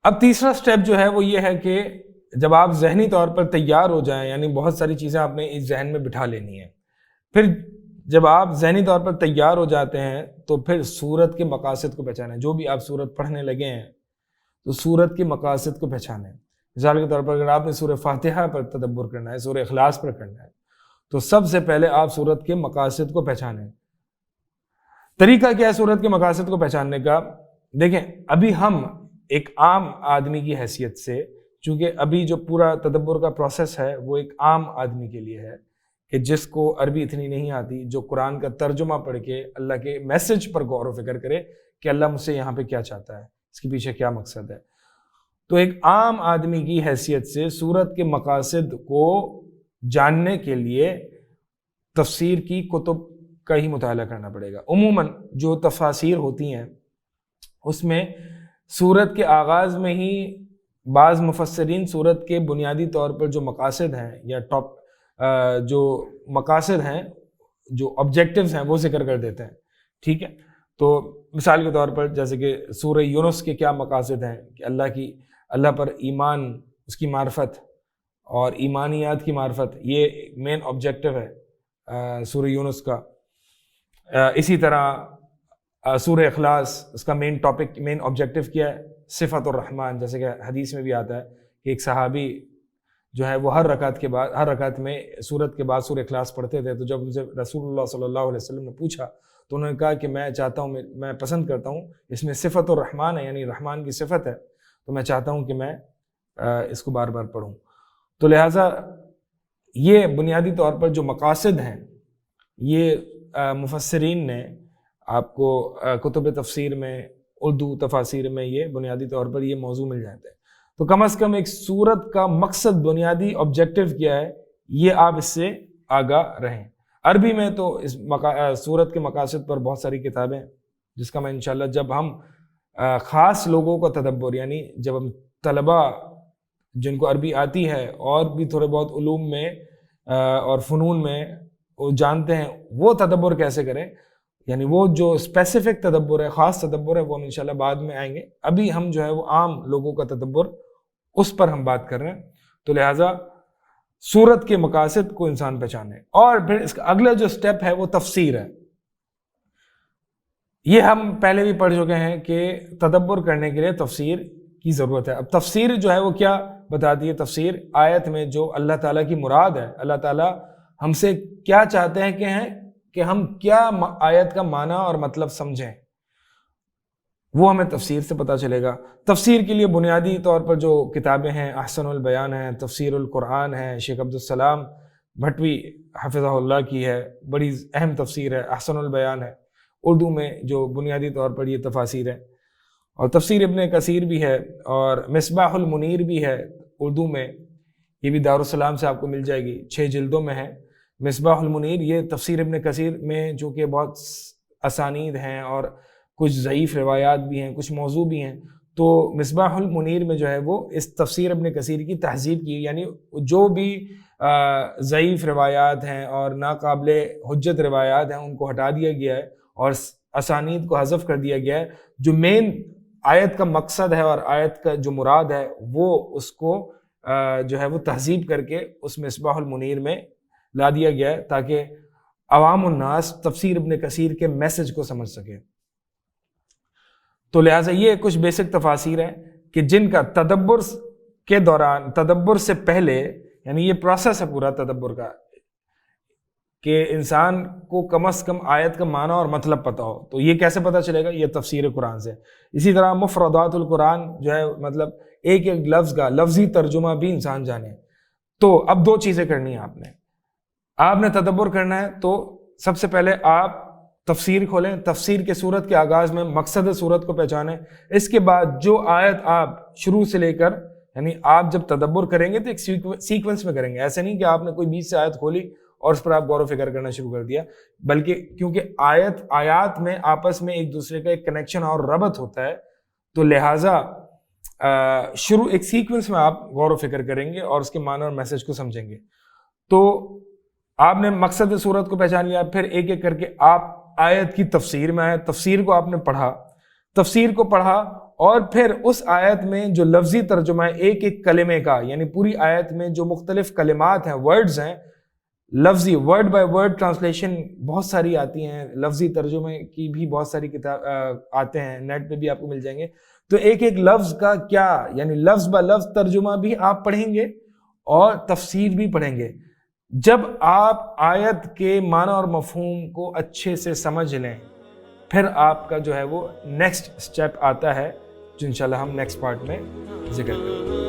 اب تیسرا سٹیپ جو ہے وہ یہ ہے کہ جب آپ ذہنی طور پر تیار ہو جائیں، یعنی بہت ساری چیزیں آپ نے اس ذہن میں بٹھا لینی ہیں، پھر جب آپ ذہنی طور پر تیار ہو جاتے ہیں تو پھر سورت کے مقاصد کو پہچانیں. جو بھی آپ سورت پڑھنے لگے ہیں تو سورت کے مقاصد کو پہچانیں. مثال کے طور پر اگر آپ نے سورہ فاتحہ پر تدبر کرنا ہے، سورہ اخلاص پر کرنا ہے، تو سب سے پہلے آپ سورت کے مقاصد کو پہچانیں. طریقہ کیا ہے سورت کے مقاصد کو پہچاننے کا؟ دیکھیں، ابھی ہم ایک عام آدمی کی حیثیت سے، چونکہ ابھی جو پورا تدبر کا پروسیس ہے وہ ایک عام آدمی کے لیے ہے کہ جس کو عربی اتنی نہیں آتی، جو قرآن کا ترجمہ پڑھ کے اللہ کے میسج پر غور و فکر کرے کہ اللہ مجھ سے یہاں پہ کیا چاہتا ہے، اس کے پیچھے کیا مقصد ہے. تو ایک عام آدمی کی حیثیت سے سورت کے مقاصد کو جاننے کے لیے تفسیر کی کتب کا ہی مطالعہ کرنا پڑے گا. عموماً جو تفاسیر ہوتی ہیں اس میں سورت کے آغاز میں ہی بعض مفسرین سورت کے بنیادی طور پر جو مقاصد ہیں یا جو مقاصد ہیں، جو آبجیکٹیوز ہیں، وہ ذکر کر دیتے ہیں. ٹھیک ہے، تو مثال کے طور پر جیسے کہ سورہ یونس کے کیا مقاصد ہیں کہ اللہ پر ایمان، اس کی معرفت اور ایمانیات کی معرفت، یہ مین آبجیکٹیو ہے سورہ یونس کا. اسی طرح سورہ اخلاص، اس کا مین آبجیکٹیو کیا ہے؟ صفت الرحمن. جیسے کہ حدیث میں بھی آتا ہے کہ ایک صحابی جو ہے وہ ہر رکعت میں سورت کے بعد سورہ اخلاص پڑھتے تھے. تو جب ان سے رسول اللہ صلی اللہ علیہ وسلم نے پوچھا تو انہوں نے کہا کہ میں چاہتا ہوں، میں پسند کرتا ہوں، اس میں صفت الرحمن ہے، یعنی رحمان کی صفت ہے، تو میں چاہتا ہوں کہ میں اس کو بار بار پڑھوں. تو لہٰذا یہ بنیادی طور پر جو مقاصد ہیں، یہ مفسرین نے آپ کو کتب تفسیر میں، اردو تفاسیر میں یہ بنیادی طور پر یہ موضوع مل جاتے ہیں. تو کم از کم ایک سورت کا مقصد، بنیادی آبجیکٹیو کیا ہے، یہ آپ اس سے آگاہ رہیں. عربی میں تو اس سورت کے مقاصد پر بہت ساری کتابیں، جس کا میں انشاءاللہ جب ہم خاص لوگوں کا تدبر، یعنی جب ہم طلباء جن کو عربی آتی ہے اور بھی تھوڑے بہت علوم میں اور فنون میں وہ جانتے ہیں وہ تدبر کیسے کریں، یعنی وہ جو اسپیسیفک تدبر ہے، خاص تدبر ہے، وہ ہم انشاءاللہ بعد میں آئیں گے. ابھی ہم جو ہے وہ عام لوگوں کا تدبر، اس پر ہم بات کر رہے ہیں. تو لہٰذا سورت کے مقاصد کو انسان پہچانے. اور پھر اس کا اگلا جو سٹیپ ہے وہ تفسیر ہے. یہ ہم پہلے بھی پڑھ چکے ہیں کہ تدبر کرنے کے لیے تفسیر کی ضرورت ہے. اب تفسیر جو ہے وہ کیا بتاتی ہے؟ تفسیر آیت میں جو اللہ تعالیٰ کی مراد ہے، اللہ تعالیٰ ہم سے کیا چاہتے ہیں کہ ہم کیا آیت کا معنی اور مطلب سمجھیں، وہ ہمیں تفسیر سے پتہ چلے گا. تفسیر کے لیے بنیادی طور پر جو کتابیں ہیں، احسن البیان ہے، تفسیر القرآن ہے، شیخ عبدالسلام بھٹوی حفظہ اللہ کی ہے، بڑی اہم تفسیر ہے، احسن البیان ہے. اردو میں جو بنیادی طور پر یہ تفاسیر ہے، اور تفسیر ابن کثیر بھی ہے، اور مصباح المنیر بھی ہے اردو میں، یہ بھی دارالسلام سے آپ کو مل جائے گی، 6 جلدوں میں ہے مصباح المنیر. یہ تفسیر ابن کثیر میں جو کہ بہت اسانید ہیں اور کچھ ضعیف روایات بھی ہیں، کچھ موضوع بھی ہیں، تو مصباح المنیر میں جو ہے وہ اس تفسیر ابن کثیر کی تہذیب کی، یعنی جو بھی ضعیف روایات ہیں اور ناقابل حجت روایات ہیں ان کو ہٹا دیا گیا ہے اور اسانید کو حذف کر دیا گیا ہے. جو مین آیت کا مقصد ہے اور آیت کا جو مراد ہے وہ اس کو جو ہے وہ تہذیب کر کے اس مصباح المنیر میں لا دیا گیا ہے تاکہ عوام الناس تفسیر ابن کثیر کے میسج کو سمجھ سکے. تو لہٰذا یہ کچھ بیسک تفاسیر ہیں کہ جن کا تدبر کے دوران، تدبر سے پہلے، یعنی یہ پروسیس ہے پورا تدبر کا کہ انسان کو کم از کم آیت کا معنی اور مطلب پتہ ہو. تو یہ کیسے پتہ چلے گا؟ یہ تفسیر قرآن سے. اسی طرح مفردات القرآن جو ہے، مطلب ایک ایک لفظ کا لفظی ترجمہ بھی انسان جانے. تو اب 2 چیزیں کرنی ہیں آپ نے تدبر کرنا ہے تو سب سے پہلے آپ تفسیر کھولیں، تفسیر کے سورت کے آغاز میں مقصد سورت کو پہچانیں. اس کے بعد جو آیت آپ شروع سے لے کر، یعنی آپ جب تدبر کریں گے تو ایک سیکوینس میں کریں گے. ایسے نہیں کہ آپ نے کوئی 20 سے آیت کھولی اور اس پر آپ غور و فکر کرنا شروع کر دیا، بلکہ کیونکہ آیات میں آپس میں ایک دوسرے کا ایک کنیکشن اور ربط ہوتا ہے، تو لہٰذا شروع ایک سیکوینس میں آپ غور و فکر کریں گے اور اس کے معنی اور میسج کو سمجھیں گے. تو آپ نے مقصد سورت کو پہچان لیا، پھر ایک ایک کر کے آپ آیت کی تفسیر میں آئے. تفسیر کو آپ نے پڑھا، تفسیر کو پڑھا اور پھر اس آیت میں جو لفظی ترجمہ ہے ایک ایک کلمے کا، یعنی پوری آیت میں جو مختلف کلمات ہیں، ورڈز ہیں، لفظی ورڈ بائی ورڈ ٹرانسلیشن بہت ساری آتی ہیں، لفظی ترجمے کی بھی بہت ساری کتاب آتے ہیں، نیٹ پہ بھی آپ کو مل جائیں گے. تو ایک ایک لفظ کا کیا، یعنی لفظ با لفظ ترجمہ بھی آپ پڑھیں گے اور تفسیر بھی پڑھیں گے. جب آپ آیت کے معنی اور مفہوم کو اچھے سے سمجھ لیں، پھر آپ کا جو ہے وہ نیکسٹ سٹیپ آتا ہے، جو انشاءاللہ ہم نیکسٹ پارٹ میں ذکر کریں گے.